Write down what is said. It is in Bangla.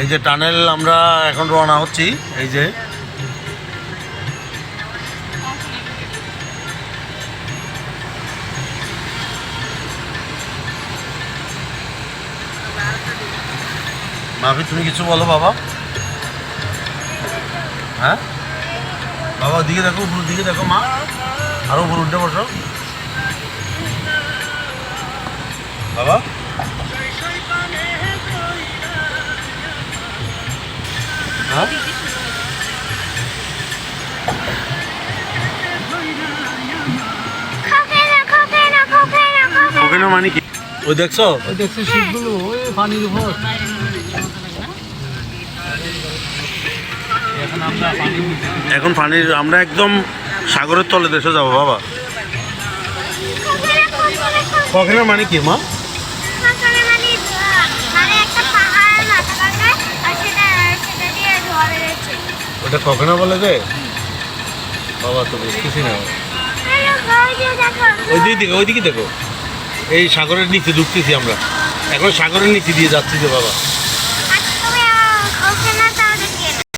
এই যে টানেল আমরা এখন রওনা হচ্ছি। এই যে মাফি, তুমি কিছু বলো বাবা। হ্যাঁ বাবা, ওদিকে দেখো, উপরের দিকে দেখো মা, আরো উপরে উঠে বসো বাবা। হ্যাঁ ওখানে মানে কি? ওই দেখছো, ওই দেখছি শিপগুলো ওই পানির উপর। এখন পানির, আমরা একদম সাগরের তলে দেশে যাবো বাবা। কখনো মানে কি মা? ওটা কখনো বলে যে বাবা, তো বুঝতেছি না। ওইদিকে দেখো, এই সাগরের নিচে ঢুকতেছি আমরা, এখন সাগরের নিচে দিয়ে যাচ্ছি যে বাবা।